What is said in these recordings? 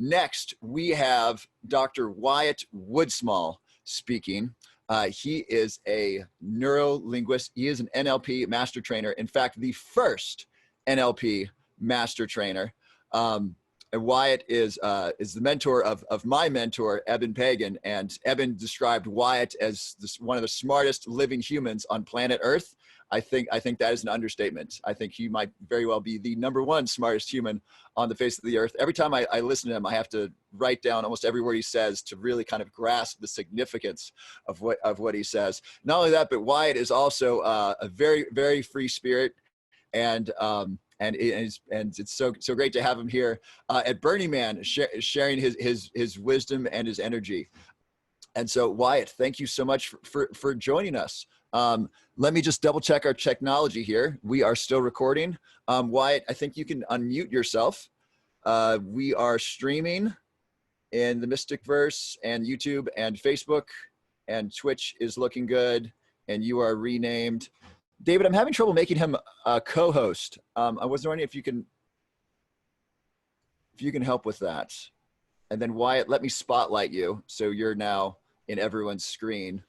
Next, we have Dr. Wyatt Woodsmall speaking. He is a neurolinguist. He is an NLP master trainer. In fact, the first NLP master trainer. And Wyatt is the mentor of my mentor, Eben Pagan. And Eben described Wyatt as one of the smartest living humans on planet Earth. I think that is an understatement. I think he might very well be the #1 smartest human on the face of the earth. Every time I listen to him, I have to write down almost every word he says to really kind of grasp the significance of what he says. Not only that, but Wyatt is also a very, very free spirit, and it's so great to have him here at Burning Man, sharing his wisdom and his energy. And so, Wyatt, thank you so much for joining us. Let me just double check our technology here. We are still recording. Wyatt, I think you can unmute yourself. We are streaming in the Mysticverse and YouTube and Facebook, and Twitch is looking good, and you are renamed. David, I'm having trouble making him a co-host. I was wondering if you can help with that. And then Wyatt, let me spotlight you so you're now in everyone's screen.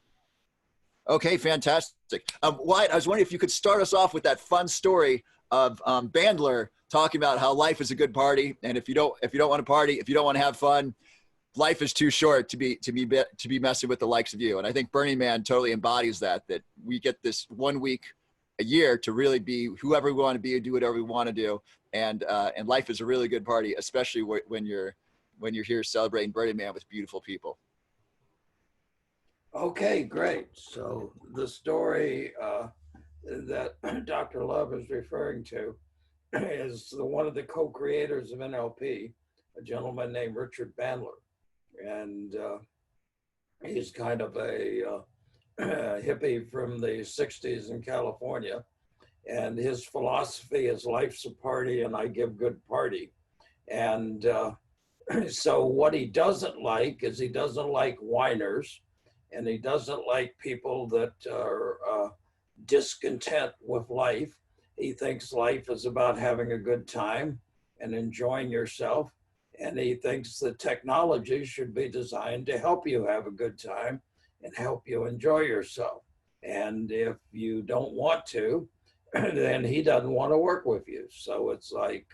Okay, fantastic. Wyatt, I was wondering if you could start us off with that fun story of Bandler talking about how life is a good party, and if you don't want to party, if you don't want to have fun, life is too short to be messing with the likes of you. And I think Burning Man totally embodies that we get this 1 week a year to really be whoever we want to be and do whatever we want to do. And life is a really good party, especially when you're here celebrating Burning Man with beautiful people. Okay, great. So the story that Dr. Love is referring to is one of the co-creators of NLP, a gentleman named Richard Bandler. And he's kind of a hippie from the 60s in California. And his philosophy is life's a party and I give good party. And so what he doesn't like is he doesn't like whiners. And he doesn't like people that are discontent with life. He thinks life is about having a good time and enjoying yourself. And he thinks that technology should be designed to help you have a good time and help you enjoy yourself. And if you don't want to, then he doesn't want to work with you. So it's like,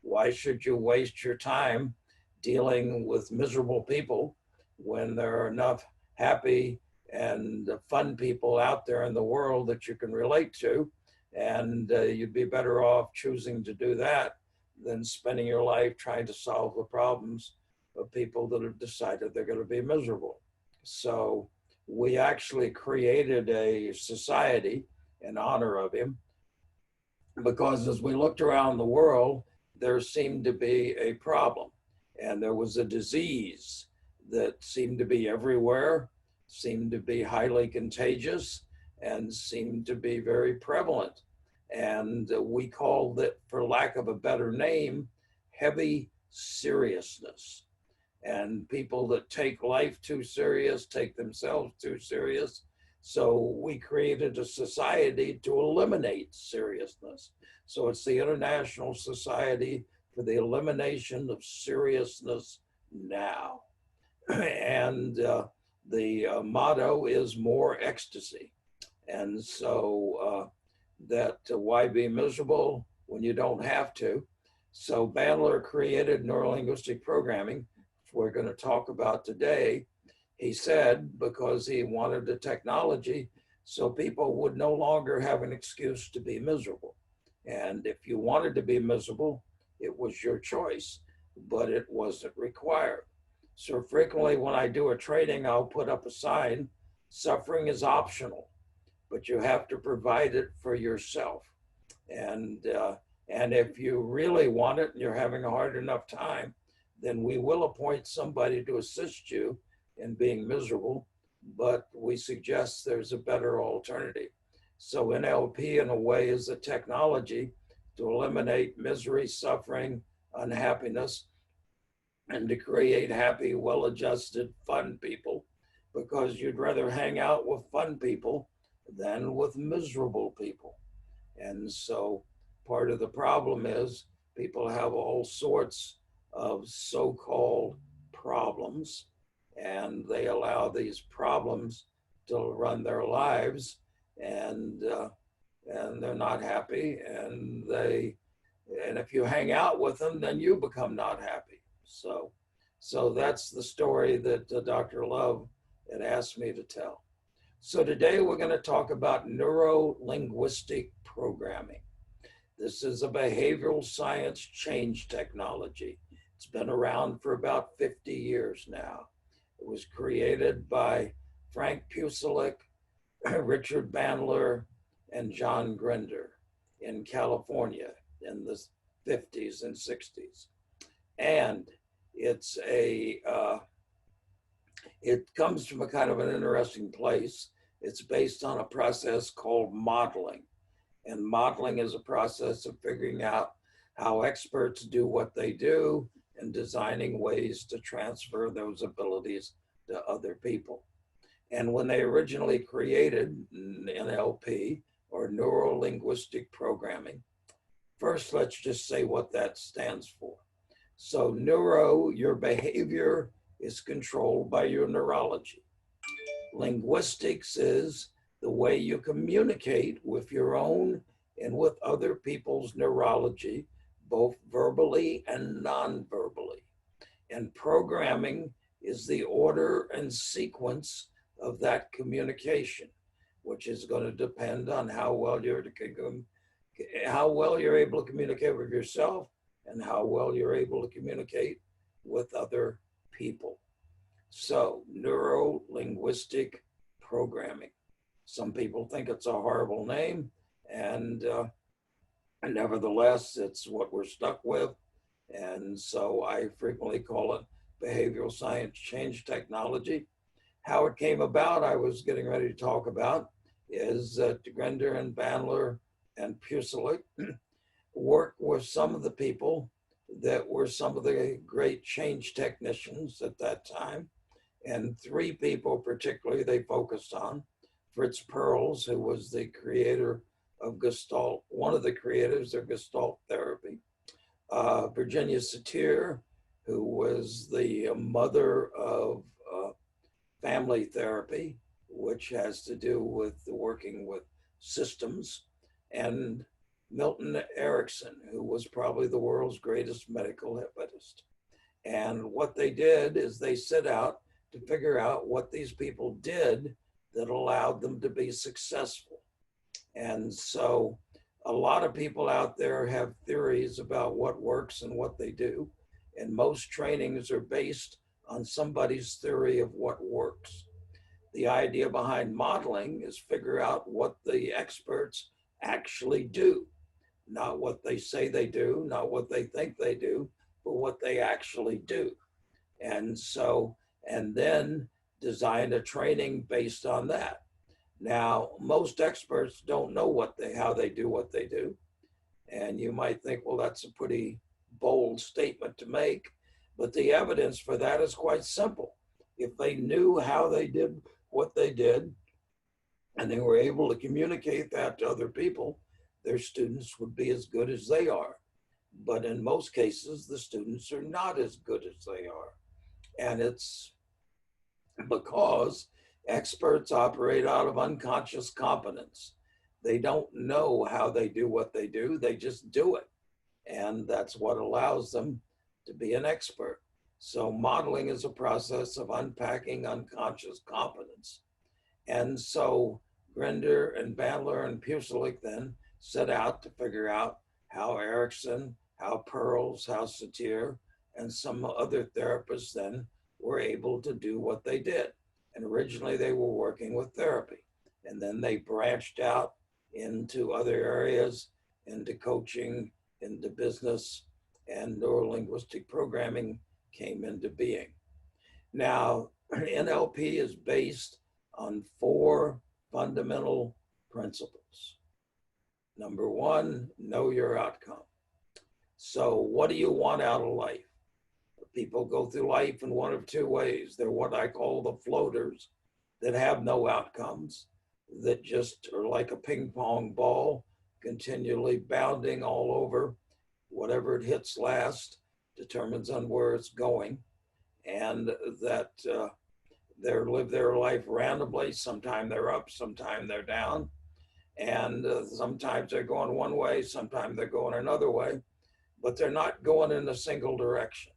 why should you waste your time dealing with miserable people when there are enough happy and fun people out there in the world that you can relate to? And you'd be better off choosing to do that than spending your life trying to solve the problems of people that have decided they're going to be miserable. So we actually created a society in honor of him, because as we looked around the world, there seemed to be a problem, and there was a disease that seemed to be everywhere, seemed to be highly contagious, and seemed to be very prevalent. And we called it, for lack of a better name, heavy seriousness. And people that take life too serious, take themselves too serious. So we created a society to eliminate seriousness. So it's the International Society for the Elimination of Seriousness Now. And the motto is more ecstasy. And so why be miserable when you don't have to? So Bandler created neurolinguistic programming, which we're going to talk about today. He said because he wanted the technology so people would no longer have an excuse to be miserable. And if you wanted to be miserable, it was your choice, but it wasn't required. So frequently when I do a training, I'll put up a sign, suffering is optional, but you have to provide it for yourself. And if you really want it and you're having a hard enough time, then we will appoint somebody to assist you in being miserable, but we suggest there's a better alternative. So NLP in a way is a technology to eliminate misery, suffering, unhappiness, and to create happy, well-adjusted, fun people, because you'd rather hang out with fun people than with miserable people. And so part of the problem is people have all sorts of so-called problems, and they allow these problems to run their lives, and they're not happy, and if you hang out with them, then you become not happy. So that's the story that Dr. Love had asked me to tell. So today we're going to talk about neurolinguistic programming. This is a behavioral science change technology. It's been around for about 50 years now. It was created by Frank Pucelik, Richard Bandler, and John Grinder in California in the 50s and 60s. And it comes from a kind of an interesting place. It's based on a process called modeling. And modeling is a process of figuring out how experts do what they do and designing ways to transfer those abilities to other people. And when they originally created NLP, or neurolinguistic programming, first let's just say what that stands for. So neuro, your behavior is controlled by your neurology. Linguistics is the way you communicate with your own and with other people's neurology, both verbally and non-verbally. And programming is the order and sequence of that communication, which is going to depend on how well you're able to communicate with yourself and how well you're able to communicate with other people. So, neuro-linguistic programming. Some people think it's a horrible name, and nevertheless, it's what we're stuck with. And so I frequently call it behavioral science change technology. How it came about, I was getting ready to talk about, is that Grinder and Bandler and Pucelik worked with some of the people that were some of the great change technicians at that time. And three people particularly they focused on: Fritz Perls, who was the creator of Gestalt, one of the creators of Gestalt therapy; Virginia Satir, who was the mother of family therapy, which has to do with working with systems; and Milton Erickson, who was probably the world's greatest medical hypnotist. And what they did is they set out to figure out what these people did that allowed them to be successful. And so a lot of people out there have theories about what works and what they do. And most trainings are based on somebody's theory of what works. The idea behind modeling is figure out what the experts actually do, not what they say they do, not what they think they do, but what they actually do. And then design a training based on that. Now, most experts don't know how they do what they do. And you might think, well, that's a pretty bold statement to make, but the evidence for that is quite simple. If they knew how they did what they did, and they were able to communicate that to other people, their students would be as good as they are. But in most cases, the students are not as good as they are. And it's because experts operate out of unconscious competence. They don't know how they do what they do, they just do it. And that's what allows them to be an expert. So modeling is a process of unpacking unconscious competence. And so Grinder and Bandler and Pucelik then set out to figure out how Erickson, how Perls, how Satir, and some other therapists then were able to do what they did. And originally they were working with therapy. And then they branched out into other areas, into coaching, into business, and neurolinguistic programming came into being. Now, NLP is based on 4 fundamental principles. Number 1, know your outcome. So what do you want out of life? People go through life in one of 2 ways. They're what I call the floaters that have no outcomes, that just are like a ping pong ball, continually bounding all over whatever it hits last. determines on where it's going, and that they live their life randomly. Sometimes they're up, sometimes they're down, and sometimes they're going one way, sometimes they're going another way, but they're not going in a single direction.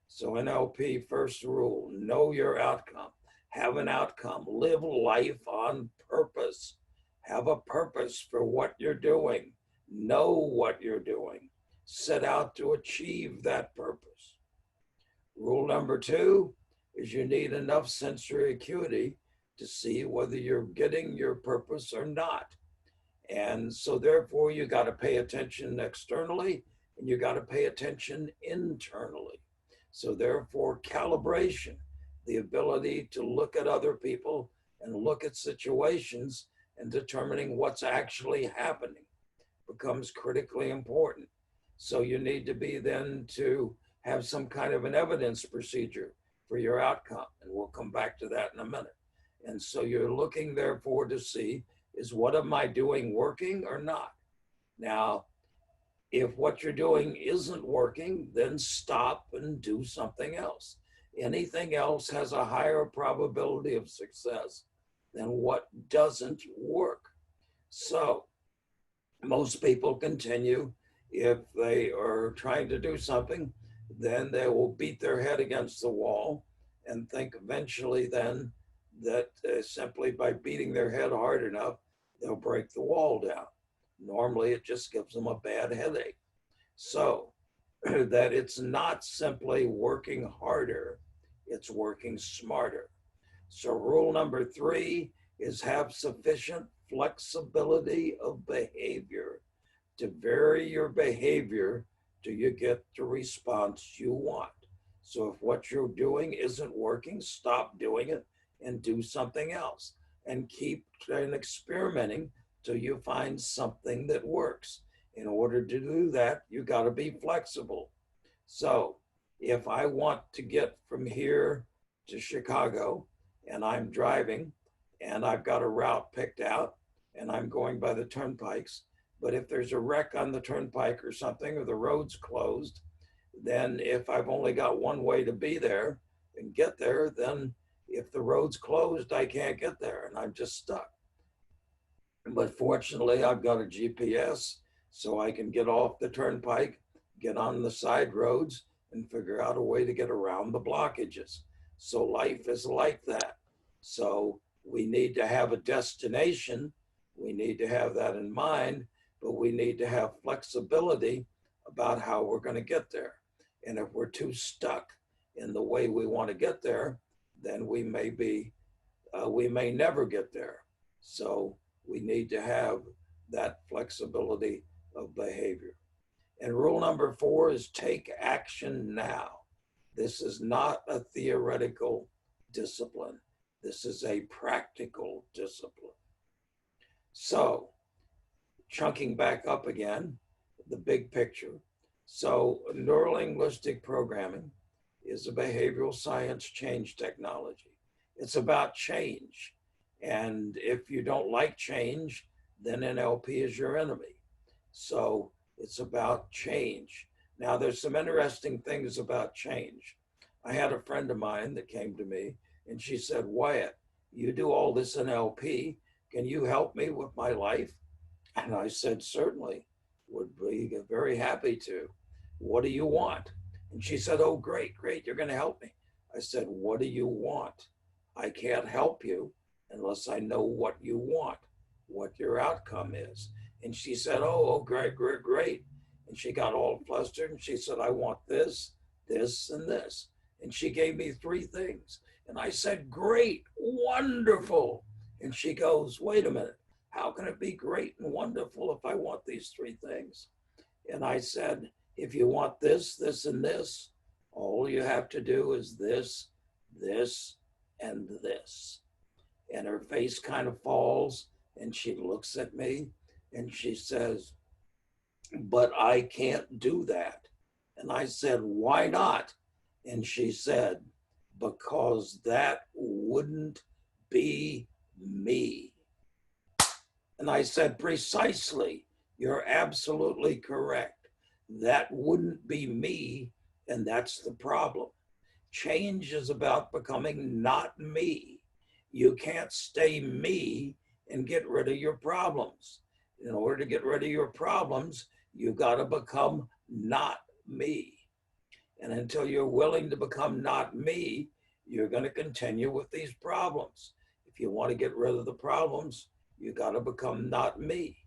So NLP first rule, know your outcome, have an outcome, live life on purpose, have a purpose for what you're doing, know what you're doing, set out to achieve that purpose. Rule number 2 is you need enough sensory acuity to see whether you're getting your purpose or not. And so therefore you got to pay attention externally and you got to pay attention internally. So therefore calibration, the ability to look at other people and look at situations and determining what's actually happening becomes critically important. So you need to be then to have some kind of an evidence procedure for your outcome. And we'll come back to that in a minute. And so you're looking therefore to see, is what am I doing working or not? Now, if what you're doing isn't working, then stop and do something else. Anything else has a higher probability of success than what doesn't work. So most people continue. If they are trying to do something, then they will beat their head against the wall and think eventually then that simply by beating their head hard enough, they'll break the wall down. Normally, it just gives them a bad headache. So that it's not simply working harder, it's working smarter. So rule number 3 is have sufficient flexibility of behavior to vary your behavior till you get the response you want. So if what you're doing isn't working, stop doing it and do something else, and keep trying experimenting till you find something that works. In order to do that, you got to be flexible. So if I want to get from here to Chicago and I'm driving and I've got a route picked out and I'm going by the turnpikes, but if there's a wreck on the turnpike or something, or the road's closed, then if I've only got one way to be there and get there, then if the road's closed, I can't get there and I'm just stuck. But fortunately, I've got a GPS, so I can get off the turnpike, get on the side roads, and figure out a way to get around the blockages. So life is like that. So we need to have a destination. We need to have that in mind, but we need to have flexibility about how we're going to get there. And if we're too stuck in the way we want to get there, then we may never get there. So we need to have that flexibility of behavior. And rule number 4 is take action now. This is not a theoretical discipline. This is a practical discipline. So chunking back up again, the big picture. So neurolinguistic programming is a behavioral science change technology. It's about change. And if you don't like change, then NLP is your enemy. So it's about change. Now, there's some interesting things about change. I had a friend of mine that came to me and she said, Wyatt, you do all this NLP. Can you help me with my life? And I said, certainly, would be very happy to. What do you want? And she said, oh, great, you're going to help me. I said, what do you want? I can't help you unless I know what you want, what your outcome is. And she said, oh, great. And she got all flustered and she said, I want this, this, and this. And she gave me 3 things. And I said, great, wonderful. And she goes, wait a minute, how can it be great and wonderful if I want these 3 things? And I said, if you want this, this, and this, all you have to do is this, this, and this. And her face kind of falls and she looks at me and she says, but I can't do that. And I said, why not? And she said, because that wouldn't be me. And I said, precisely, you're absolutely correct. That wouldn't be me And that's the problem. Change is about becoming not me. You can't stay me and get rid of your problems. In order to get rid of your problems, you got to become not me. And until you're willing to become not me, you're going to continue with these problems. If you want to get rid of the problems, you got to become not me.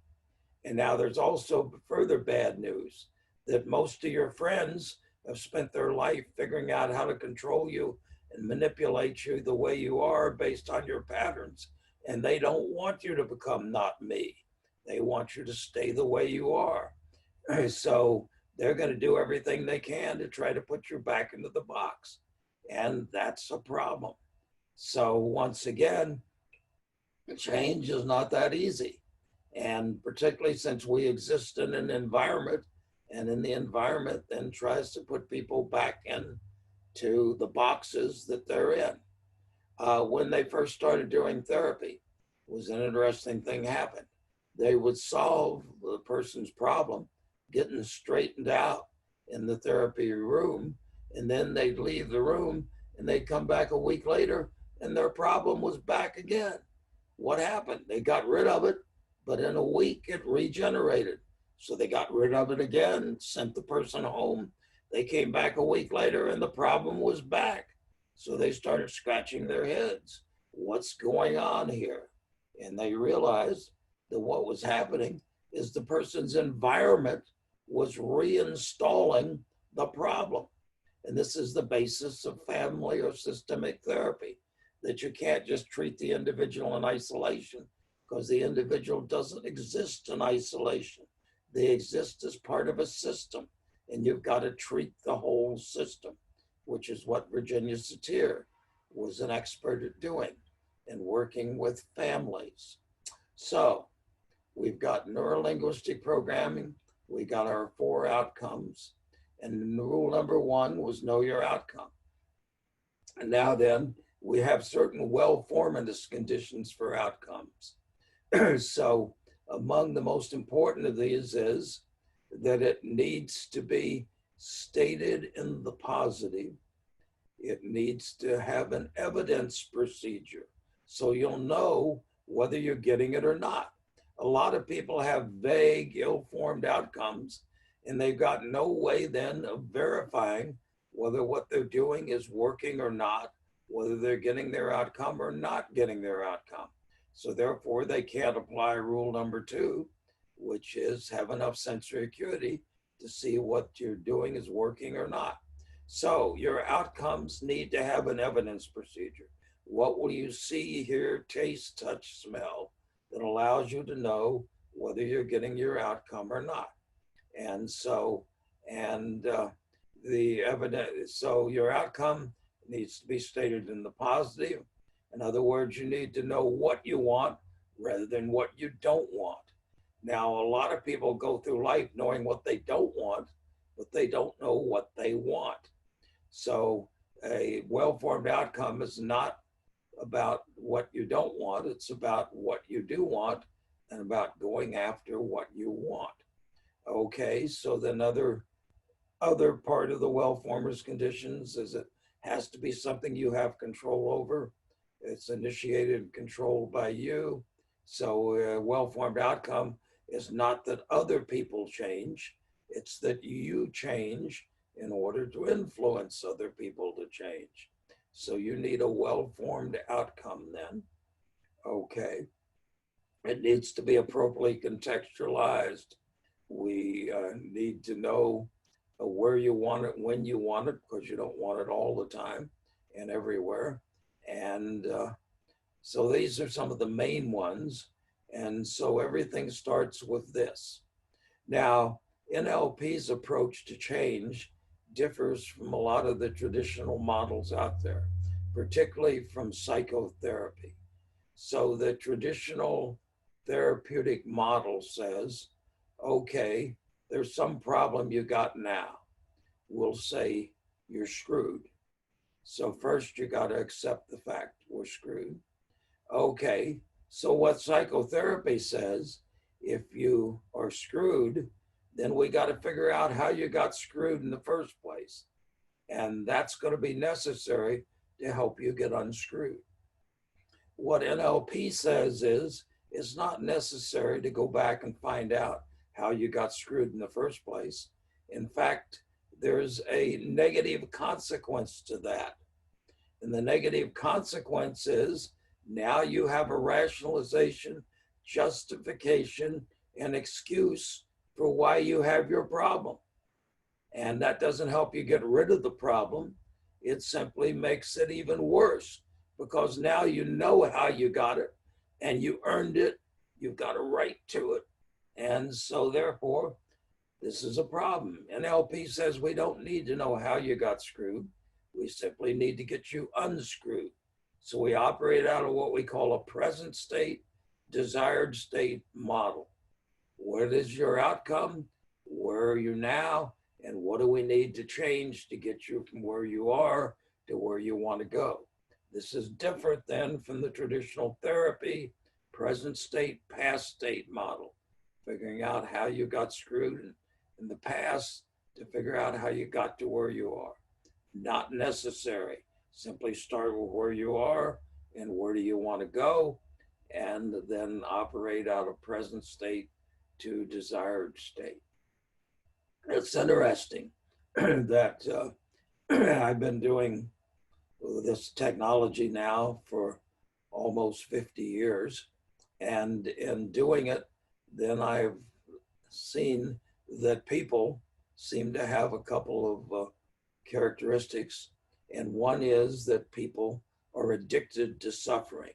And now there's also further bad news that most of your friends have spent their life figuring out how to control you and manipulate you the way you are based on your patterns. And they don't want you to become not me. They want you to stay the way you are. So they're going to do everything they can to try to put you back into the box. And that's a problem. So once again, change is not that easy. And particularly since we exist in an environment, and in the environment then tries to put people back into the boxes that they're in. When they first started doing therapy, was an interesting thing happened. They would solve the person's problem, getting straightened out in the therapy room, and then they'd leave the room and they'd come back a week later and their problem was back again. What happened? They got rid of it, but in a week it regenerated. So they got rid of it again, sent the person home. They came back a week later and the problem was back. So they started scratching their heads. What's going on here? And they realized that what was happening is the person's environment was reinstalling the problem. And this is the basis of family or systemic therapy, that you can't just treat the individual in isolation, because the individual doesn't exist in isolation. They exist as part of a system, and you've got to treat the whole system, which is what Virginia Satir was an expert at doing and working with families. So we've got neurolinguistic programming, we got our 4 outcomes, and rule number 1 was know your outcome. And now then, we have certain well-formatus conditions for outcomes. So among the most important of these is that it needs to be stated in the positive. It needs to have an evidence procedure, so you'll know whether you're getting it or not. A lot of people have vague, ill-formed outcomes, and they've got no way then of verifying whether what they're doing is working or not, whether they're getting their outcome or not getting their outcome. So therefore, they can't apply rule number 2, which is have enough sensory acuity to see what you're doing is working or not. So your outcomes need to have an evidence procedure. What will you see, hear, taste, touch, smell that allows you to know whether you're getting your outcome or not? And so, the evidence, so your outcome needs to be stated in the positive. In other words, you need to know what you want rather than what you don't want. Now, a lot of people go through life knowing what they don't want, but they don't know what they want. So a well-formed outcome is not about what you don't want, it's about what you do want and about going after what you want. Okay, so then other part of the well-formers conditions is it has to be something you have control over. It's initiated and controlled by you. So a well-formed outcome is not that other people change, it's that you change in order to influence other people to change. So you need a well-formed outcome then. Okay. It needs to be appropriately contextualized. We need to know where you want it, when you want it, because you don't want it all the time and everywhere. And so these are some of the main ones. And so everything starts with this. Now, NLP's approach to change differs from a lot of the traditional models out there, particularly from psychotherapy. So the traditional therapeutic model says, okay, there's some problem you got now. We'll say you're screwed. So first you got to accept the fact we're screwed. Okay, so what psychotherapy says, if you are screwed, then we got to figure out how you got screwed in the first place. And that's going to be necessary to help you get unscrewed. What NLP says is it's not necessary to go back and find out how you got screwed in the first place. In fact, there's a negative consequence to that. And the negative consequence is now you have a rationalization, justification, and excuse for why you have your problem. And that doesn't help you get rid of the problem. It simply makes it even worse because now you know how you got it and you earned it. You've got a right to it. And so therefore, this is a problem. NLP says we don't need to know how you got screwed. We simply need to get you unscrewed. So we operate out of what we call a present state, desired state model. What is your outcome? Where are you now? And what do we need to change to get you from where you are to where you want to go? This is different than from the traditional therapy, present state, past state model, figuring out how you got screwed in the past to figure out how you got to where you are. Not necessary. Simply start with where you are and where do you want to go, and then operate out of present state to desired state. It's interesting that I've been doing this technology now for almost 50 years. And in doing it, then I've seen that people seem to have a couple of characteristics. And one is that people are addicted to suffering.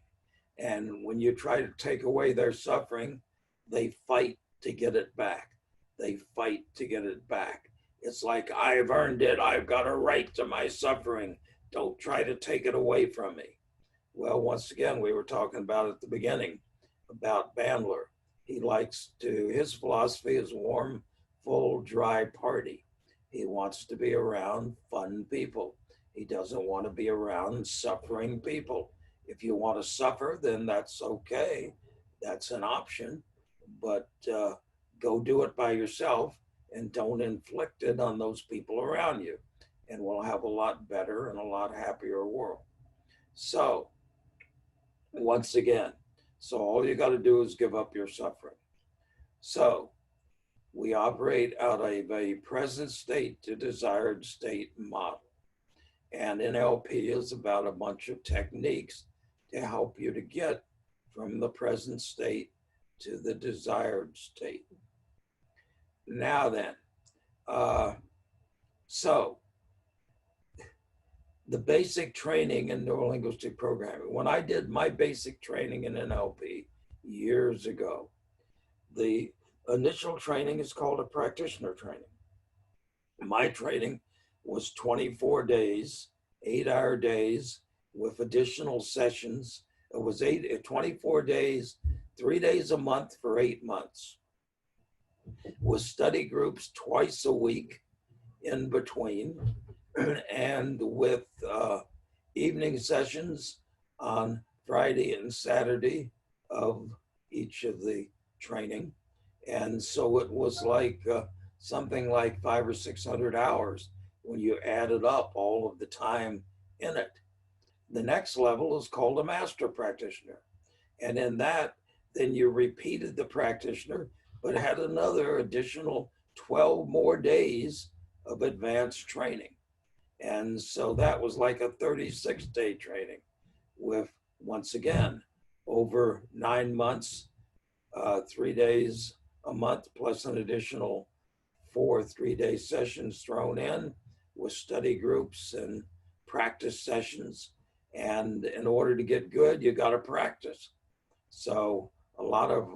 And when you try to take away their suffering, they fight to get it back. They fight to get it back. It's like, I've earned it. I've got a right to my suffering. Don't try to take it away from me. Well, once again, we were talking about at the beginning about Bandler. He likes to, his philosophy is warm, full, dry party. He wants to be around fun people. He doesn't want to be around suffering people. If you want to suffer, then that's okay. That's an option. But go do it by yourself and don't inflict it on those people around you. And we'll have a lot better and a lot happier world. So, once again, so all you got to do is give up your suffering. So, we operate out of a present state to desired state model. And NLP is about a bunch of techniques to help you to get from the present state to the desired state. Now then, so the basic training in neurolinguistic programming, when I did my basic training in NLP years ago, the initial training is called a practitioner training. My training was 24 days, 8-hour days with additional sessions. It was 24 days, 3 days a month for 8 months, with study groups twice a week in between, and with evening sessions on Friday and Saturday of each of the training. And so it was like something like 500 or 600 hours when you added up all of the time in it. The next level is called a master practitioner. And in that, then you repeated the practitioner, but had another additional 12 more days of advanced training. And so that was like a 36-day training with, once again, over 9 months, 3 days a month, plus an additional 4 3-day sessions thrown in with study groups and practice sessions. And in order to get good, you got to practice. So a lot of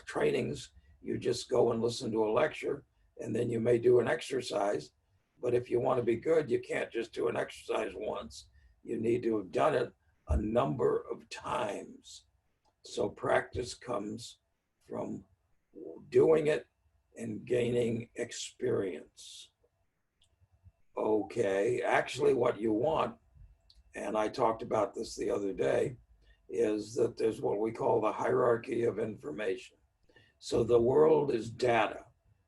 trainings, you just go and listen to a lecture, and then you may do an exercise. But if you want to be good, you can't just do an exercise once. You need to have done it a number of times. So practice comes from doing it and gaining experience. Okay, actually what you want, and I talked about this the other day, is that there's what we call the hierarchy of information. So the world is data.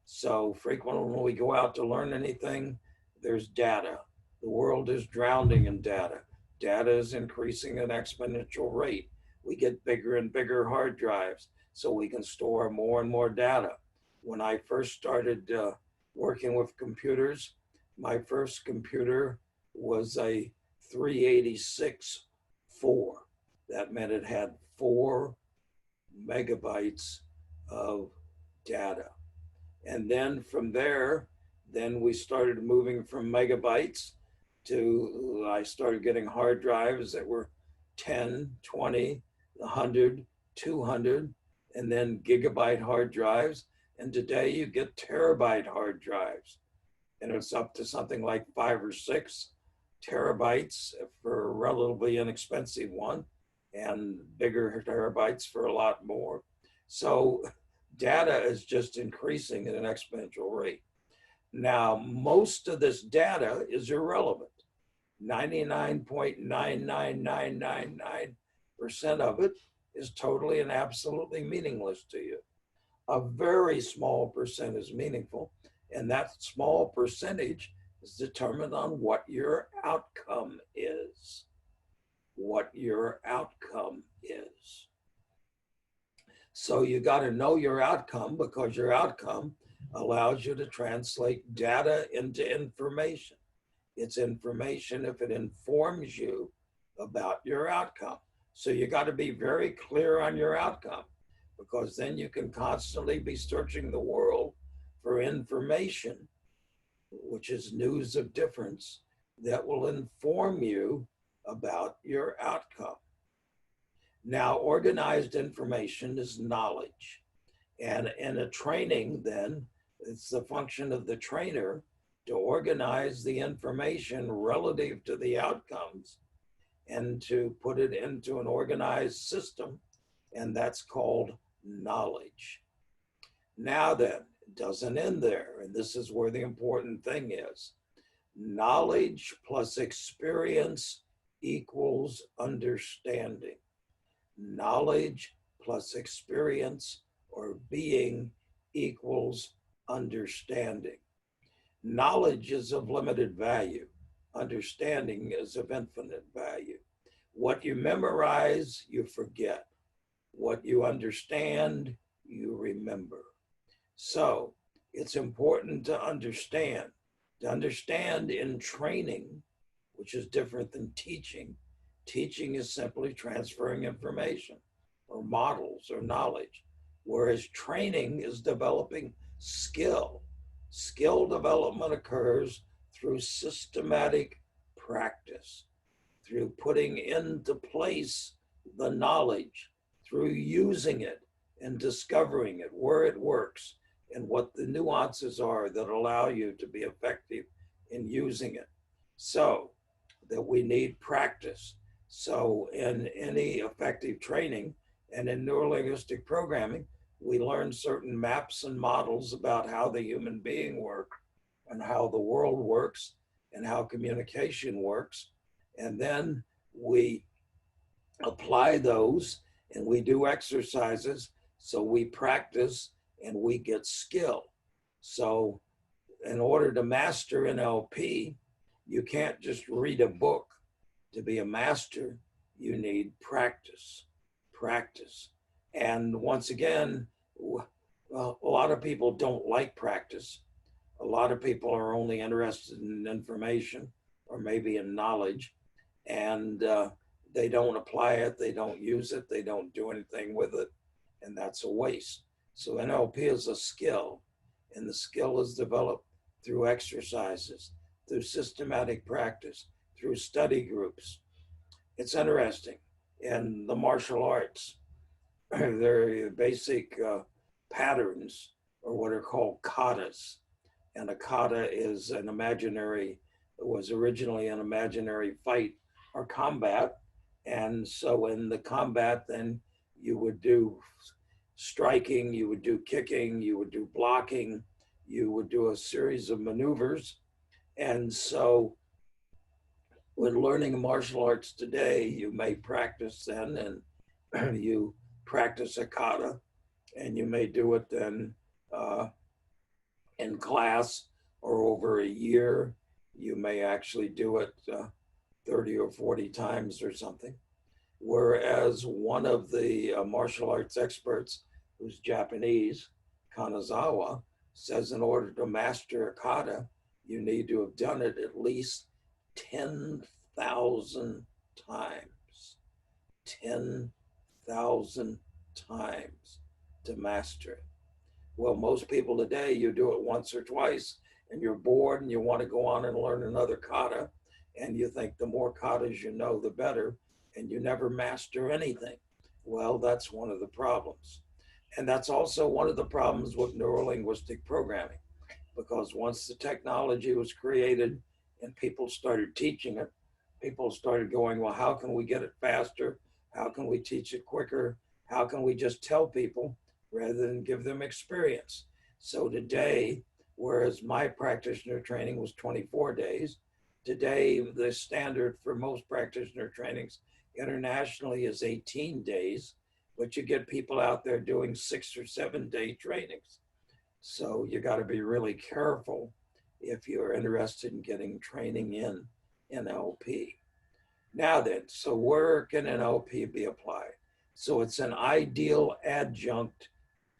So frequently when we go out to learn anything, there's data. The world is drowning in data. Data is increasing at an exponential rate. We get bigger and bigger hard drives so we can store more and more data. When I first started working with computers, my first computer was a 386-4. That meant it had 4 megabytes of data. And then from there, then we started moving from megabytes to, I started getting hard drives that were 10, 20, 100, 200, and then gigabyte hard drives. And today you get terabyte hard drives. And it's up to something like 5 or 6 terabytes for a relatively inexpensive one, and bigger terabytes for a lot more. So data is just increasing at an exponential rate. Now, most of this data is irrelevant. 99.99999% of it is totally and absolutely meaningless to you. A very small percent is meaningful, and that small percentage is determined on what your outcome is. What your outcome is. So you got to know your outcome, because your outcome allows you to translate data into information. It's information if it informs you about your outcome. So you got to be very clear on your outcome, because then you can constantly be searching the world for information, which is news of difference, that will inform you about your outcome. Now, organized information is knowledge. And in a training, then, it's the function of the trainer to organize the information relative to the outcomes and to put it into an organized system, and that's called knowledge. Now then, it doesn't end there, and this is where the important thing is. Knowledge plus experience equals understanding. Knowledge plus experience or being equals understanding. Knowledge is of limited value. Understanding is of infinite value. What you memorize, you forget. What you understand, you remember. So it's important to understand. To understand in training, which is different than teaching. Teaching is simply transferring information or models or knowledge, whereas training is developing skill. Skill development occurs through systematic practice, through putting into place the knowledge, through using it and discovering it, where it works, and what the nuances are that allow you to be effective in using it. So that we need practice. So in any effective training and in neurolinguistic programming, we learn certain maps and models about how the human being works and how the world works and how communication works. And then we apply those and we do exercises. So we practice and we get skill. So in order to master NLP, you can't just read a book to be a master. You need practice, practice. And once again, a lot of people don't like practice. A lot of people are only interested in information or maybe in knowledge, and they don't apply it, they don't use it, they don't do anything with it, and that's a waste. So NLP is a skill, and the skill is developed through exercises, through systematic practice, through study groups. It's interesting. In the martial arts, there are basic patterns, or what are called katas. And a kata is an imaginary, it was originally an imaginary fight or combat. And so in the combat, then you would do striking, you would do kicking, you would do blocking, you would do a series of maneuvers. And so when learning martial arts today, you may practice then, and you practice a kata, and you may do it then in class or over a year, You may actually do it 30 or 40 times or something. Whereas one of the martial arts experts, who's Japanese, Kanazawa, says in order to master a kata, you need to have done it at least 10,000 times. 10,000 times to master it. Well, most people today, you do it once or twice and you're bored and you want to go on and learn another kata. And you think the more katas you know, the better. And you never master anything. Well, that's one of the problems. And that's also one of the problems with neurolinguistic programming, because once the technology was created and people started teaching it, people started going, well, how can we get it faster? How can we teach it quicker? How can we just tell people rather than give them experience? So today, whereas my practitioner training was 24 days, today the standard for most practitioner trainings internationally is 18 days, but you get people out there doing 6 or 7 day trainings. So you got to be really careful if you're interested in getting training in NLP. Now then, so where can NLP be applied? So it's an ideal adjunct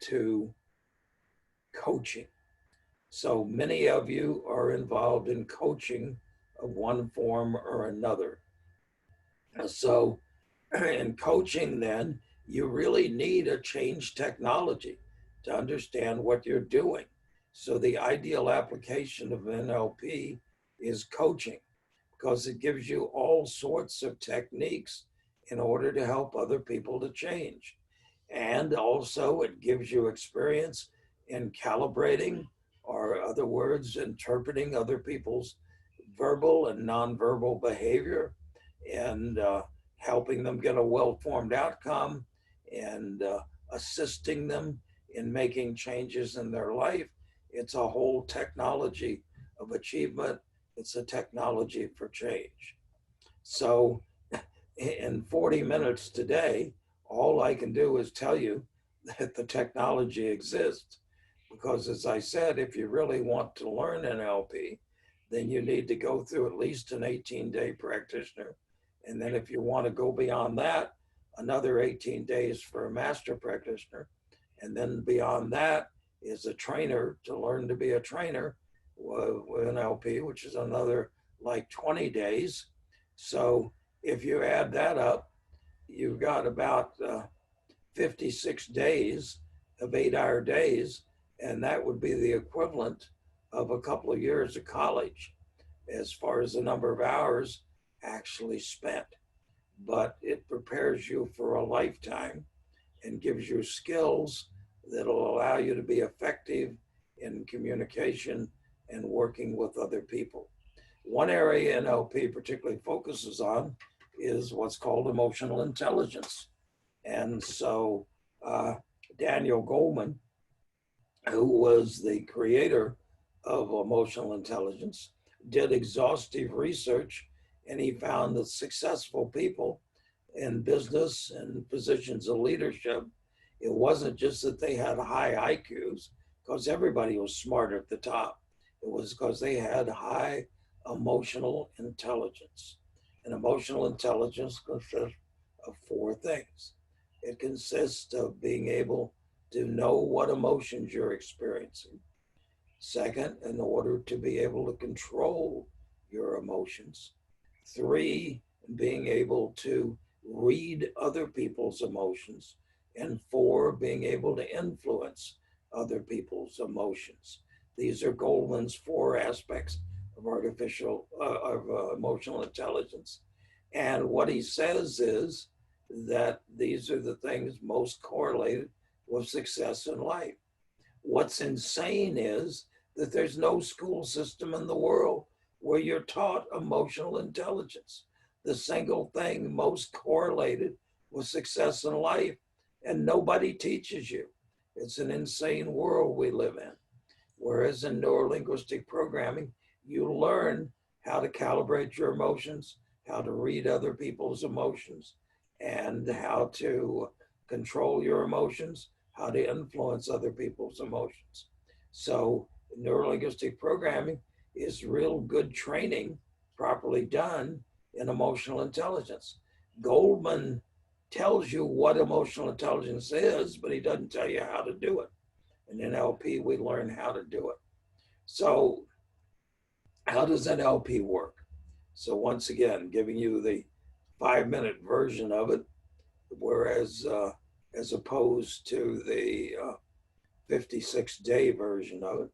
to coaching. So many of you are involved in coaching of one form or another. So in coaching, then, you really need a change technology to understand what you're doing. So the ideal application of NLP is coaching, because it gives you all sorts of techniques in order to help other people to change. And also it gives you experience in calibrating, or other words, interpreting other people's verbal and nonverbal behavior, and helping them get a well-formed outcome, and assisting them in making changes in their life. It's a whole technology of achievement. It's a technology for change. So in 40 minutes today, all I can do is tell you that the technology exists. Because as I said, if you really want to learn NLP, then you need to go through at least an 18-day practitioner. And then if you want to go beyond that, another 18 days for a master practitioner. And then beyond that is a trainer to learn to be a trainer with NLP, which is another like 20 days. So if you add that up, you've got about 56 days of 8-hour days, and that would be the equivalent of a couple of years of college as far as the number of hours actually spent. But it prepares you for a lifetime and gives you skills that'll allow you to be effective in communication and working with other people. One area NLP particularly focuses on is what's called emotional intelligence. And so Daniel Goleman, who was the creator of emotional intelligence, did exhaustive research, and he found that successful people in business and positions of leadership, it wasn't just that they had high IQs, because everybody was smart at the top. It was because they had high emotional intelligence. And emotional intelligence consists of 4 things. It consists of being able to know what emotions you're experiencing. Second, in order to be able to control your emotions. 3, being able to read other people's emotions. And 4, being able to influence other people's emotions. These are Goleman's 4 aspects of emotional intelligence. And what he says is that these are the things most correlated with success in life. What's insane is that there's no school system in the world where you're taught emotional intelligence, the single thing most correlated with success in life, and nobody teaches you. It's an insane world we live in. Whereas in neurolinguistic programming, you learn how to calibrate your emotions, how to read other people's emotions, and how to control your emotions, how to influence other people's emotions. So neurolinguistic programming is real good training, properly done in emotional intelligence. Goldman tells you what emotional intelligence is, but he doesn't tell you how to do it. In NLP, we learn how to do it. So how does NLP work? So once again, giving you the 5-minute version of it, whereas as opposed to the 56-day version of it,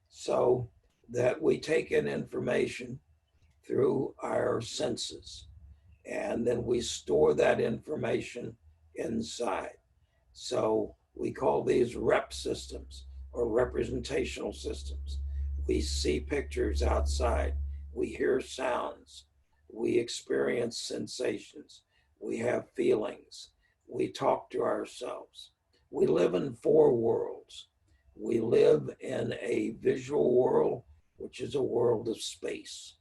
so that we take in information through our senses, and then we store that information inside. So we call these rep systems or representational systems. We see pictures outside, we hear sounds, we experience sensations, we have feelings, we talk to ourselves. We live in 4 worlds. We live in a visual world, which is a world of space.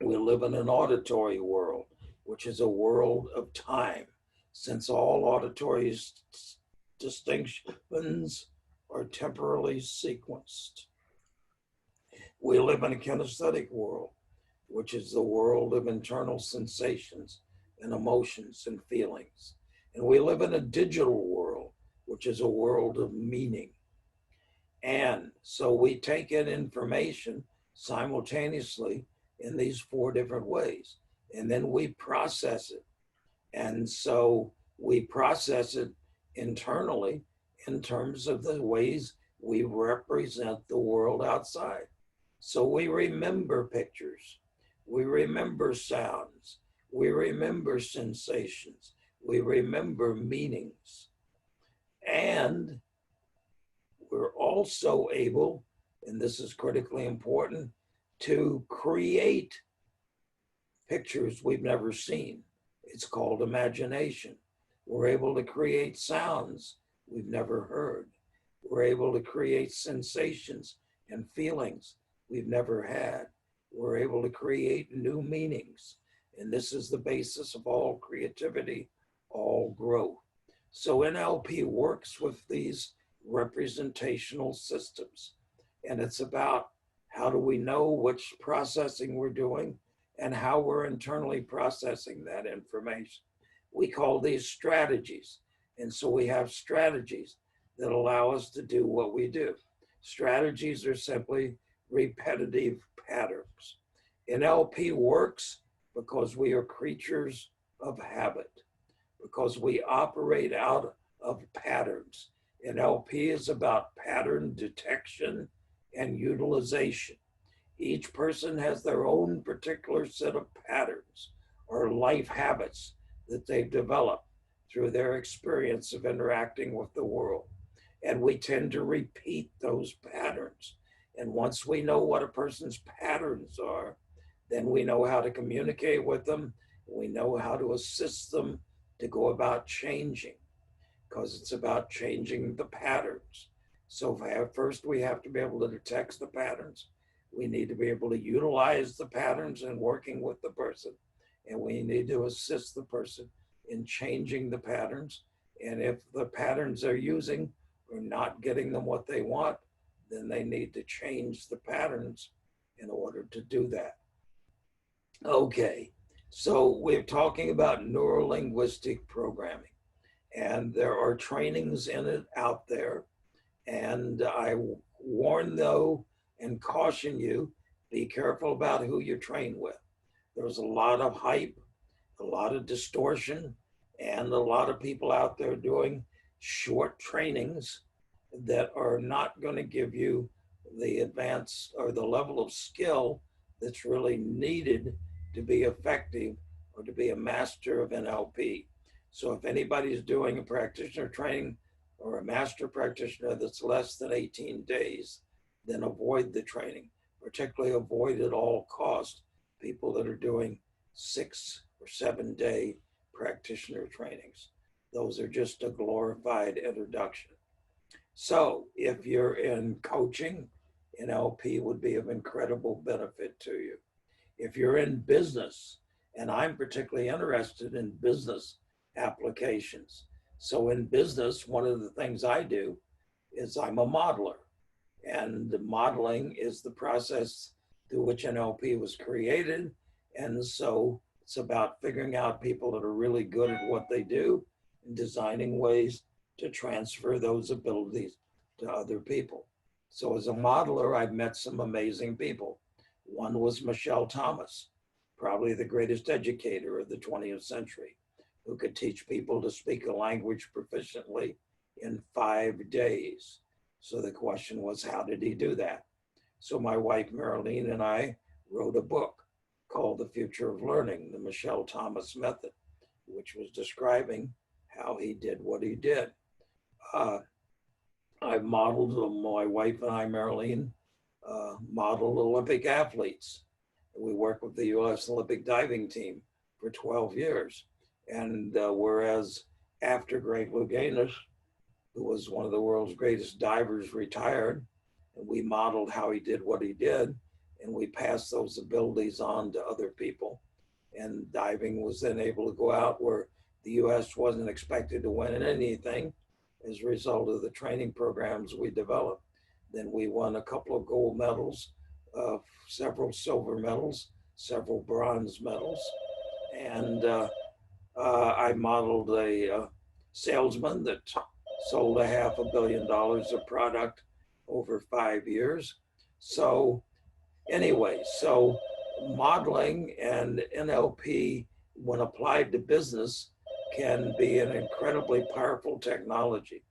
We live in an auditory world, which is a world of time, since all auditory distinctions are temporally sequenced. We live in a kinesthetic world, which is the world of internal sensations and emotions and feelings. And we live in a digital world, which is a world of meaning. And so we take in information simultaneously in these 4 different ways, and then we process it. And so we process it internally in terms of the ways we represent the world outside. So we remember pictures, we remember sounds, we remember sensations, we remember meanings. And we're also able, and this is critically important, to create pictures we've never seen. It's called imagination. We're able to create sounds we've never heard. We're able to create sensations and feelings we've never had. We're able to create new meanings. And this is the basis of all creativity, all growth. So NLP works with these representational systems. And it's about how do we know which processing we're doing and how we're internally processing that information. We call these strategies. And so we have strategies that allow us to do what we do. Strategies are simply repetitive patterns. NLP works because we are creatures of habit, because we operate out of patterns. NLP is about pattern detection and utilization. Each person has their own particular set of patterns or life habits that they've developed through their experience of interacting with the world. And we tend to repeat those patterns. And once we know what a person's patterns are, then we know how to communicate with them. We know how to assist them to go about changing, because it's about changing the patterns. So first we have to be able to detect the patterns. We need to be able to utilize the patterns in working with the person. And we need to assist the person in changing the patterns. And if the patterns they're using are not getting them what they want, then they need to change the patterns in order to do that. Okay, so we're talking about neurolinguistic programming, and there are trainings in it out there. And I warn though and caution you, be careful about who you train with. There's a lot of hype, a lot of distortion, and a lot of people out there doing short trainings that are not going to give you the advance or the level of skill that's really needed to be effective or to be a master of NLP. So if anybody's doing a practitioner training or a master practitioner that's less than 18 days, then avoid the training, particularly avoid at all costs people that are doing 6 or 7 day practitioner trainings. Those are just a glorified introduction. So if you're in coaching, NLP would be of incredible benefit to you. If you're in business, and I'm particularly interested in business applications. So in business, one of the things I do is I'm a modeler. And modeling is the process through which NLP was created. And so it's about figuring out people that are really good at what they do and designing ways to transfer those abilities to other people. So as a modeler, I've met some amazing people. One was Michelle Thomas, probably the greatest educator of the 20th century, who could teach people to speak a language proficiently in 5 days. So the question was, how did he do that? So my wife, Marilyn, and I wrote a book called The Future of Learning, the Michelle Thomas Method, which was describing how he did what he did. I've modeled, my wife and I, Marilyn, modeled Olympic athletes. We worked with the U.S. Olympic diving team for 12 years. And whereas after Greg Louganis, who was one of the world's greatest divers, retired, and we modeled how he did what he did, and we passed those abilities on to other people. And diving was then able to go out where the U.S. wasn't expected to win anything as a result of the training programs we developed. Then we won a couple of gold medals, several silver medals, several bronze medals. And I modeled a salesman that sold $500 million of product over 5 years. So anyway, so modeling and NLP, when applied to business, can be an incredibly powerful technology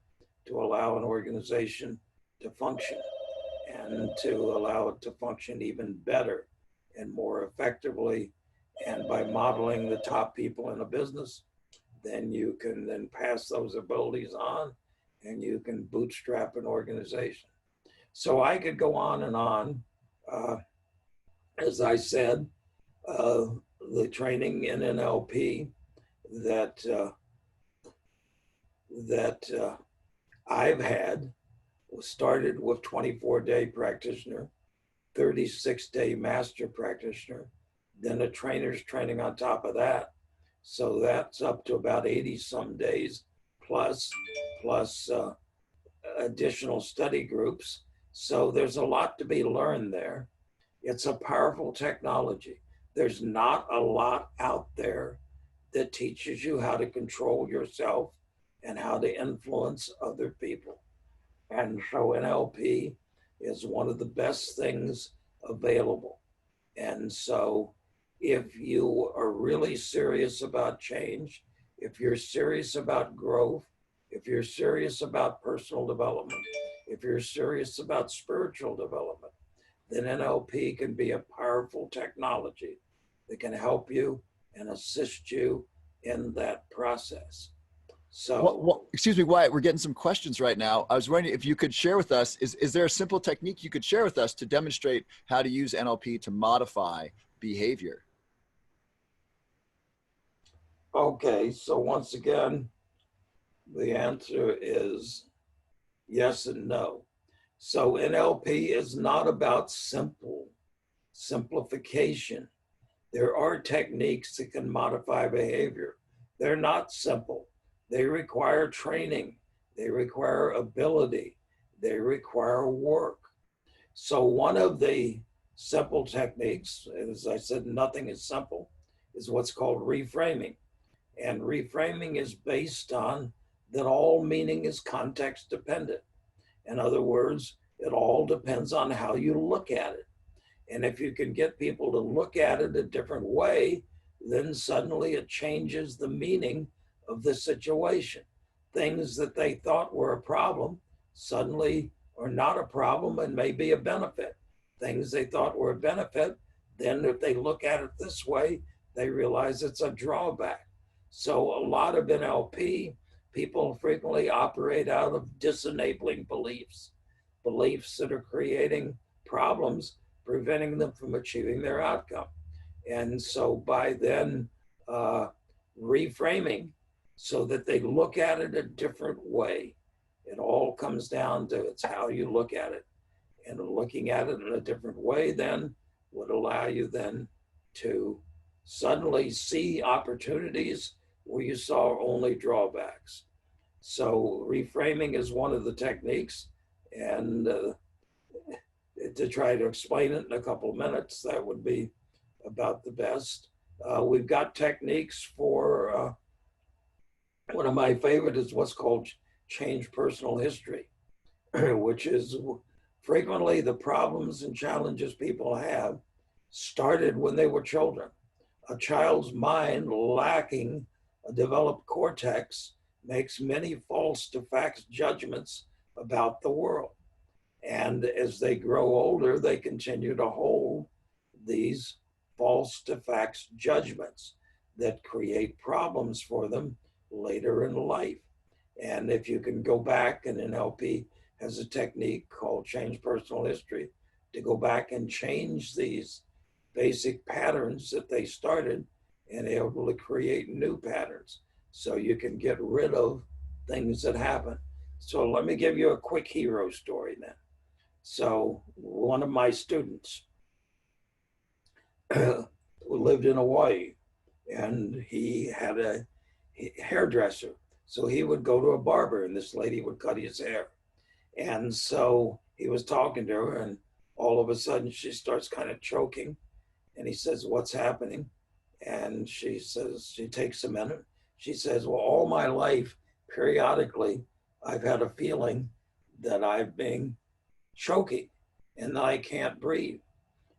to allow an organization to function and to allow it to function even better and more effectively. And by modeling the top people in a business, then you can then pass those abilities on and you can bootstrap an organization. So I could go on and on. As I said, the training in NLP that I've had was started with 24-day practitioner, 36-day master practitioner, then a trainer's training on top of that. So that's up to about 80 some days plus additional study groups. So there's a lot to be learned there. It's a powerful technology. There's not a lot out there that teaches you how to control yourself and how to influence other people. And so NLP is one of the best things available. And so if you are really serious about change, if you're serious about growth, if you're serious about personal development, if you're serious about spiritual development, then NLP can be a powerful technology that can help you and assist you in that process. So, well, excuse me, Wyatt, we're getting some questions right now. I was wondering if you could share with us, is there a simple technique you could share with us to demonstrate how to use NLP to modify behavior? okay, so once again, the answer is yes and no. So NLP is not about simplification. There are techniques that can modify behavior. They're not simple. They require training. They require ability. They require work. So one of the simple techniques, as I said, nothing is simple, is what's called reframing. And reframing is based on that all meaning is context dependent. In other words, it all depends on how you look at it. And if you can get people to look at it a different way, then suddenly it changes the meaning of the situation. Things that they thought were a problem suddenly are not a problem and may be a benefit. Things they thought were a benefit, then if they look at it this way, they realize it's a drawback. So a lot of NLP, people frequently operate out of disenabling beliefs, beliefs that are creating problems, preventing them from achieving their outcome. And so by then reframing so that they look at it a different way, it all comes down to it's how you look at it. And looking at it in a different way then would allow you then to suddenly see opportunities where you saw only drawbacks. So reframing is one of the techniques, and to try to explain it in a couple of minutes, that would be about the best. We've got techniques for, one of my favorite is what's called change personal history, which is frequently the problems and challenges people have started when they were children. A child's mind lacking a developed cortex makes many false to facts judgments about the world. And as they grow older, they continue to hold these false to facts judgments that create problems for them later in life. And if you can go back, and NLP has a technique called change personal history to go back and change these basic patterns that they started and able to create new patterns so you can get rid of things that happen. So let me give you a quick hero story then. So one of my students lived in Hawaii, and he had a hairdresser. So he would go to a barber, and this lady would cut his hair. And so he was talking to her, and all of a sudden she starts kind of choking. And he says, "What's happening?" And she says, she takes a minute. She says, "Well, all my life, periodically, I've had a feeling that I've been choking and I can't breathe.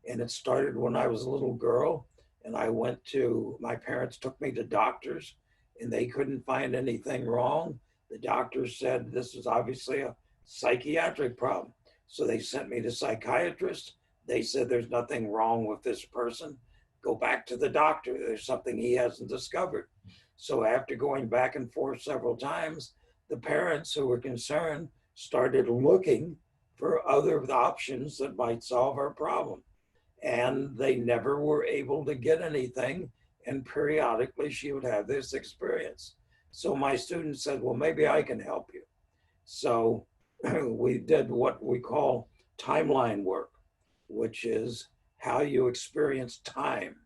And it started when I was a little girl, and my parents took me to doctors, and they couldn't find anything wrong. The doctors said this was obviously a psychiatric problem. So they sent me to psychiatrists. They said there's nothing wrong with this person. Go back to the doctor. There's something he hasn't discovered." So after going back and forth several times, the parents who were concerned started looking for other options that might solve our problem. And they never were able to get anything. And periodically she would have this experience. So my student said, "Well, maybe I can help you." So we did what we call timeline work, which is how you experience time.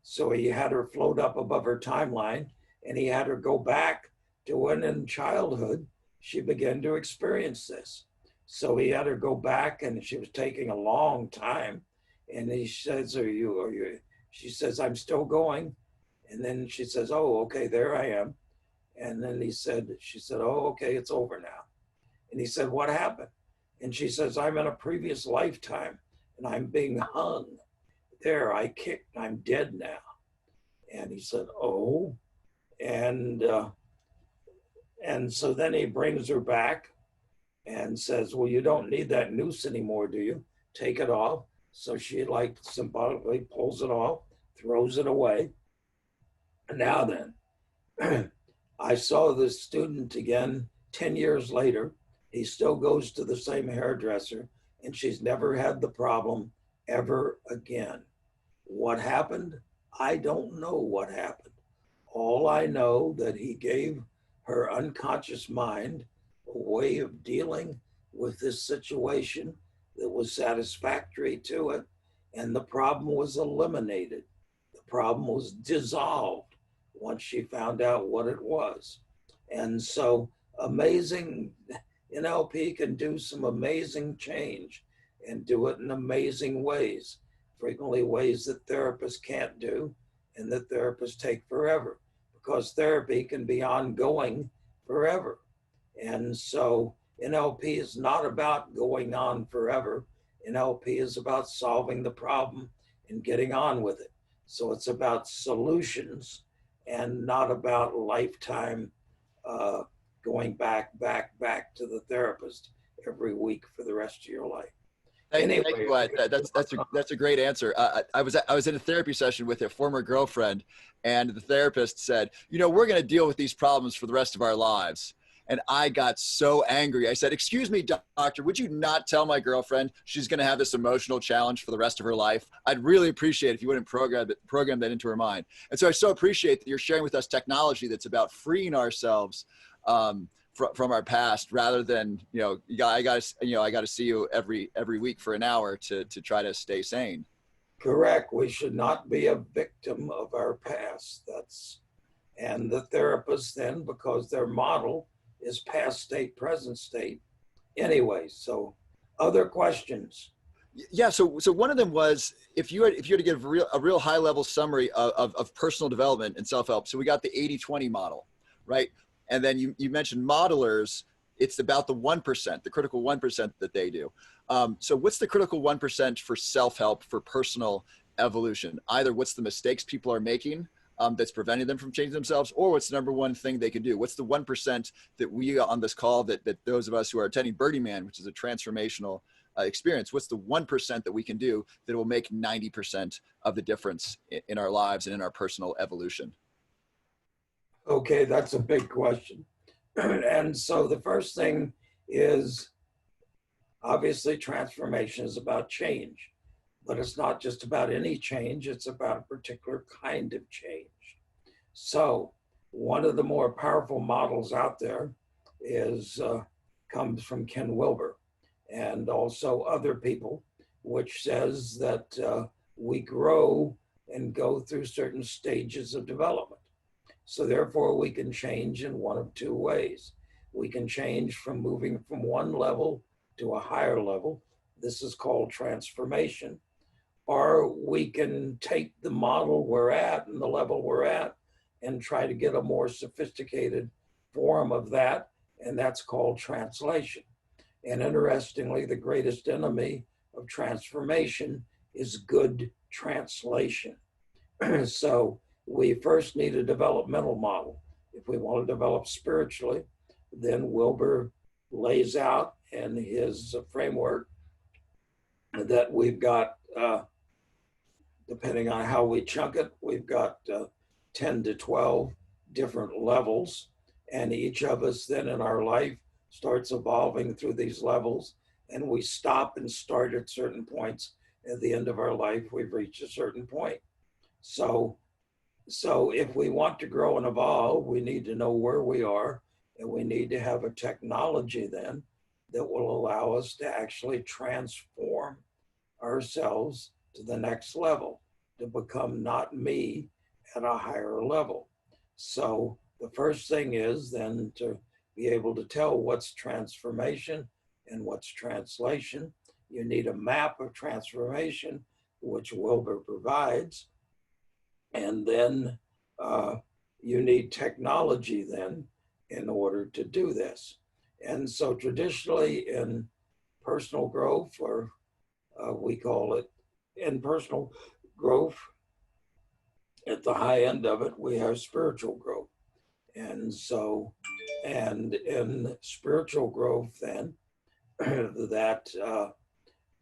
So he had her float up above her timeline, and he had her go back to when in childhood she began to experience this. So he had her go back, and she was taking a long time. And he says, are you? She says, "I'm still going." And then she says, "Oh, okay, there I am." And then she said, "Oh, okay, it's over now." And he said, "What happened?" And she says, "I'm in a previous lifetime and I'm being hung. There, I kicked, I'm dead now." And he said, "Oh." And so then he brings her back and says, "Well, you don't need that noose anymore, do you? Take it off." So she like symbolically pulls it off, throws it away. And now then, I saw this student again 10 years later. He still goes to the same hairdresser, and she's never had the problem ever again. What happened? I don't know what happened. All I know that he gave her unconscious mind a way of dealing with this situation that was satisfactory to it, and the problem was eliminated. The problem was dissolved once she found out what it was. And so amazing, NLP can do some amazing change and do it in amazing ways, frequently ways that therapists can't do and that therapists take forever, because therapy can be ongoing forever. And so NLP is not about going on forever. NLP is about solving the problem and getting on with it. So it's about solutions and not about lifetime going back to the therapist every week for the rest of your life. Thank you, Wyatt. That's a great answer. I was in a therapy session with a former girlfriend, and the therapist said, "We're going to deal with these problems for the rest of our lives." And I got so angry. I said, "Excuse me, doctor, would you not tell my girlfriend she's going to have this emotional challenge for the rest of her life? I'd really appreciate it if you wouldn't program that into her mind." And so I so appreciate that you're sharing with us technology that's about freeing ourselves from our past, rather than I got to see you every week for an hour to try to stay sane. Correct. We should not be a victim of our past. And the therapist then, because their model is past state, present state. Anyway, so other questions? Yeah. So one of them was if you had to give a real high level summary of personal development and self-help. So we got the 80-20 model, right? And then you mentioned modelers. It's about the 1%, the critical 1% that they do. So what's the critical 1% for self-help, for personal evolution? Either what's the mistakes people are making that's preventing them from changing themselves, or what's the number one thing they can do? What's the 1% that we on this call, that those of us who are attending Birdie Man, which is a transformational experience, what's the 1% that we can do that will make 90% of the difference in our lives and in our personal evolution? Okay, that's a big question. And so the first thing is, obviously transformation is about change, but it's not just about any change, it's about a particular kind of change. So one of the more powerful models out there is comes from Ken Wilber and also other people, which says that we grow and go through certain stages of development. So therefore we can change in one of two ways. We can change from moving from one level to a higher level. This is called transformation. Or we can take the model we're at and the level we're at and try to get a more sophisticated form of that, and that's called translation. And interestingly, the greatest enemy of transformation is good translation. So we first need a developmental model. If we want to develop spiritually, then Wilber lays out in his framework that we've got, depending on how we chunk it, we've got 10 to 12 different levels. And each of us then in our life starts evolving through these levels. And we stop and start at certain points. At the end of our life, we've reached a certain point. So if we want to grow and evolve, we need to know where we are, and we need to have a technology then that will allow us to actually transform ourselves to the next level, to become not me at a higher level. So the first thing is then to be able to tell what's transformation and what's translation. You need a map of transformation, which Wilber provides. And then you need technology then in order to do this. And so traditionally in personal growth, or we call it in personal growth, at the high end of it, we have spiritual growth. And so, and in spiritual growth then, that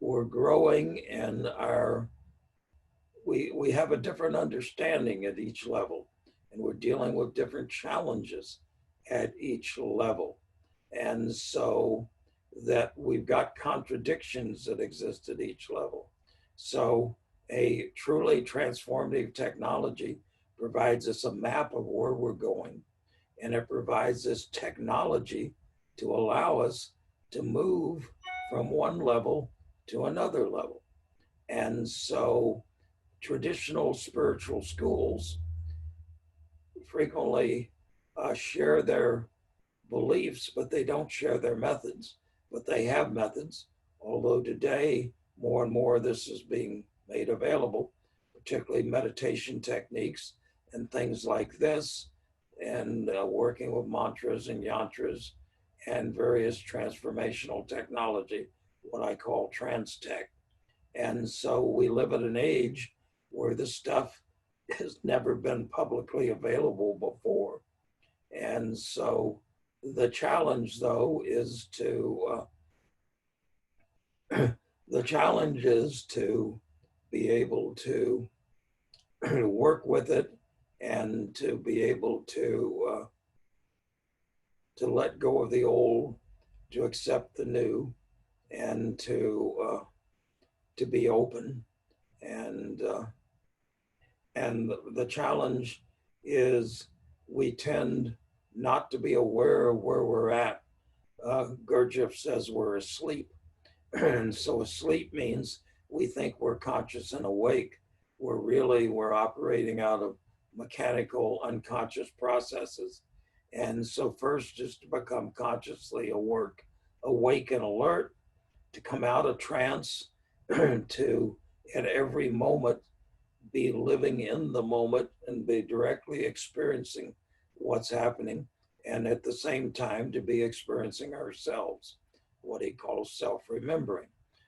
we're growing in our, we have a different understanding at each level, and we're dealing with different challenges at each level. And so that we've got contradictions that exist at each level. So a truly transformative technology provides us a map of where we're going, and it provides us technology to allow us to move from one level to another level. And so traditional spiritual schools frequently share their beliefs, but they don't share their methods. But they have methods, although today more and more this is being made available, particularly meditation techniques and things like this, and working with mantras and yantras and various transformational technology, what I call trans tech. And so we live at an age where this stuff has never been publicly available before. And so the challenge, though, is to be able to work with it, and to be able to let go of the old, to accept the new, and to be open. And the challenge is we tend not to be aware of where we're at. Gurdjieff says we're asleep. And so asleep means we think we're conscious and awake. We're operating out of mechanical, unconscious processes. And so first is to become consciously awake and alert, to come out of trance to, at every moment, be living in the moment and be directly experiencing what's happening, and at the same time to be experiencing ourselves, what he calls self-remembering.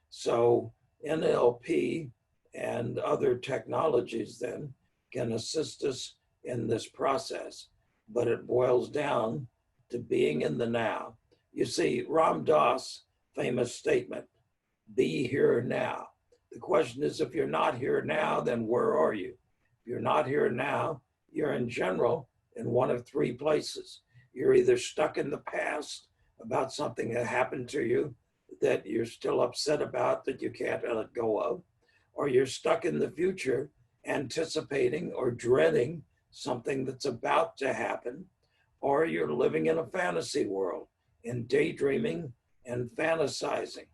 So NLP and other technologies then can assist us in this process, but it boils down to being in the now. You see, Ram Dass' famous statement, be here now. The question is, if you're not here now, then where are you? If you're not here now, you're in general in one of three places. You're either stuck in the past about something that happened to you that you're still upset about, that you can't let go of, or you're stuck in the future anticipating or dreading something that's about to happen, or you're living in a fantasy world and daydreaming and fantasizing.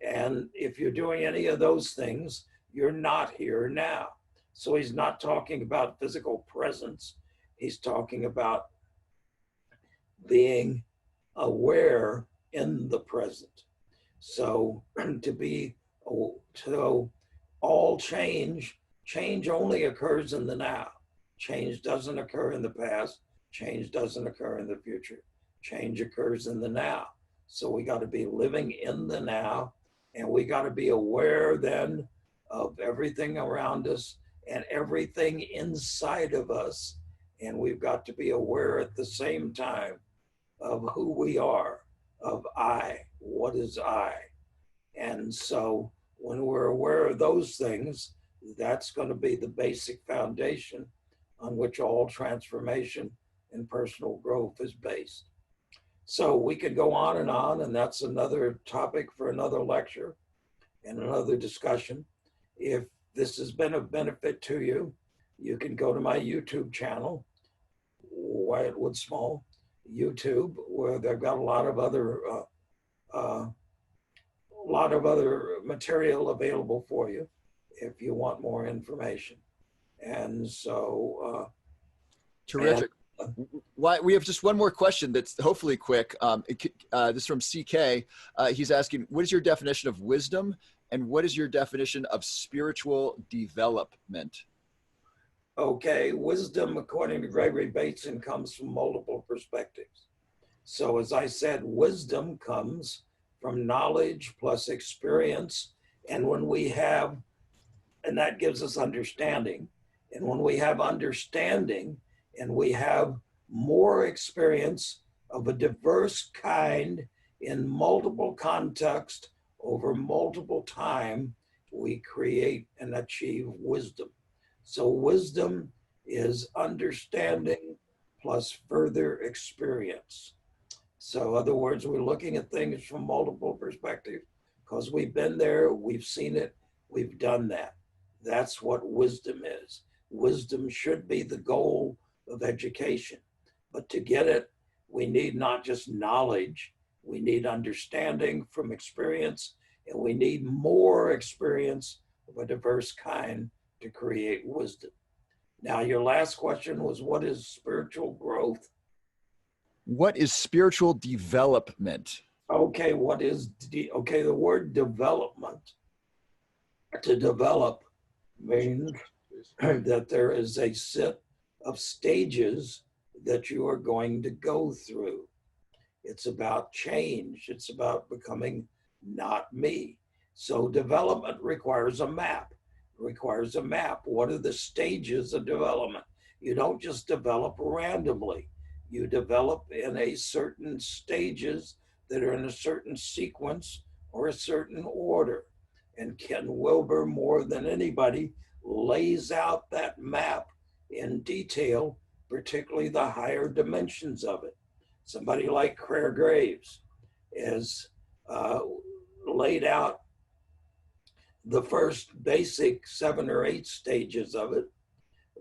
And if you're doing any of those things, you're not here now. So he's not talking about physical presence. He's talking about being aware in the present. So so all change only occurs in the now. Change doesn't occur in the past. Change doesn't occur in the future. Change occurs in the now. So we got to be living in the now, and we got to be aware then of everything around us and everything inside of us. And we've got to be aware at the same time of who we are, of I, what is I? And so when we're aware of those things, that's going to be the basic foundation on which all transformation and personal growth is based. So we could go on, and that's another topic for another lecture and another discussion. If this has been of benefit to you, you can go to my YouTube channel, Wyatt Woodsmall, YouTube, where they've got a lot of other material available for you if you want more information. And so, terrific. Why, we have just one more question that's hopefully quick. This is from CK. He's asking, what is your definition of wisdom, and what is your definition of spiritual development? Okay, wisdom, according to Gregory Bateson, comes from multiple perspectives. So as I said, wisdom comes from knowledge plus experience. And when we have, and that gives us understanding. And when we have understanding and we have more experience of a diverse kind in multiple contexts over multiple time, we create and achieve wisdom. So wisdom is understanding plus further experience. So in other words, we're looking at things from multiple perspectives because we've been there, we've seen it, we've done that. That's what wisdom is. Wisdom should be the goal of education. But to get it, we need not just knowledge, we need understanding from experience, and we need more experience of a diverse kind to create wisdom. Now, your last question was, what is spiritual growth? What is spiritual development? Okay, the word development, to develop means that there is a set of stages that you are going to go through. It's about change. It's about becoming not me. So development requires a map. Requires a map. What are the stages of development? You don't just develop randomly. You develop in a certain stages that are in a certain sequence or a certain order. And Ken Wilber, more than anybody, lays out that map in detail, particularly the higher dimensions of it. Somebody like Claire Graves has laid out the first basic 7 or 8 stages of it,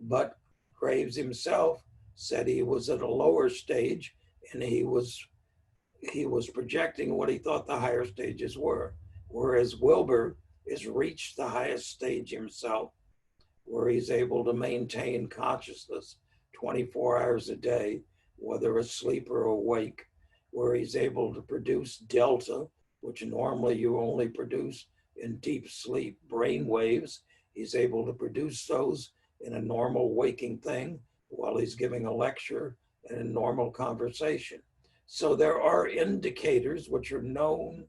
but Graves himself said he was at a lower stage, and he was projecting what he thought the higher stages were, whereas Wilber has reached the highest stage himself, where he's able to maintain consciousness 24 hours a day, whether asleep or awake, where he's able to produce delta, which normally you only produce in deep sleep brain waves. He's able to produce those in a normal waking thing while he's giving a lecture and a normal conversation. So there are indicators which are known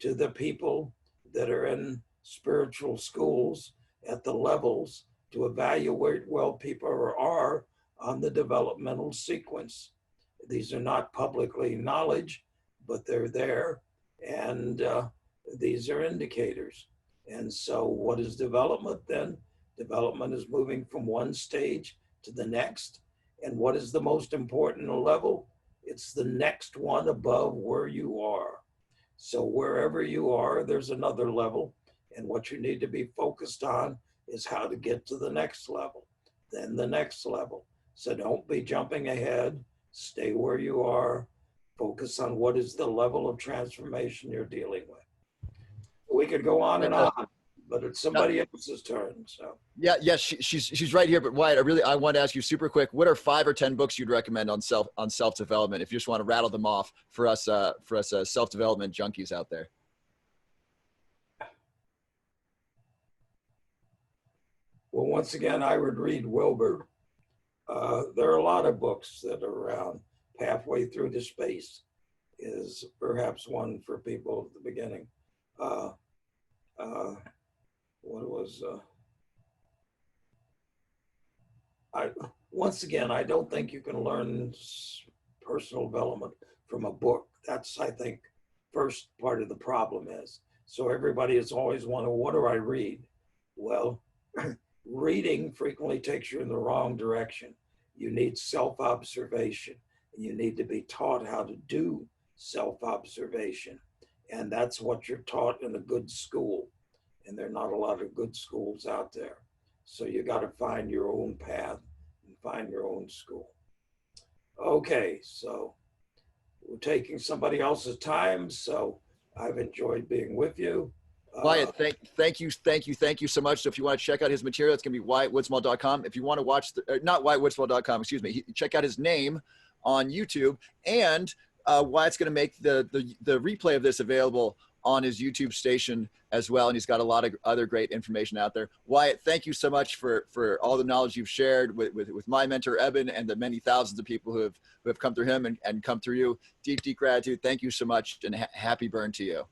to the people that are in spiritual schools at the levels to evaluate well people are on the developmental sequence. These are not publicly knowledge, but they're there, and these are indicators. And so what is development then? Development is moving from one stage to the next. And what is the most important level? It's the next one above where you are. So wherever you are, there's another level. And what you need to be focused on is how to get to the next level, then the next level. So don't be jumping ahead. Stay where you are. Focus on what is the level of transformation you're dealing with. We could go on and on, but it's somebody else's turn. So yeah, she's right here. But Wyatt, I want to ask you super quick. What are 5 or 10 books you'd recommend on self development? If you just want to rattle them off for us self development junkies out there. Well, once again, I would read Wilbur. There are a lot of books that are around. Pathway Through to Space is perhaps one for people at the beginning. Once again, I don't think you can learn personal development from a book. That's, I think, first part of the problem is. So everybody is always wondering, what do I read? Well, reading frequently takes you in the wrong direction. You need self-observation. You need to be taught how to do self-observation. And that's what you're taught in a good school. And there are not a lot of good schools out there. So you got to find your own path and find your own school. Okay, so we're taking somebody else's time. So I've enjoyed being with you. Wyatt, thank you so much. So if you want to check out his material, it's going to be WyattWoodsmall.com. If you want to watch, not WyattWoodsmall.com, excuse me, check out his name on YouTube. And Wyatt's going to make the replay of this available on his YouTube station as well. And he's got a lot of other great information out there. Wyatt, thank you so much for all the knowledge you've shared with my mentor, Eben, and the many thousands of people who have come through him and come through you. Deep, deep gratitude. Thank you so much, and happy burn to you.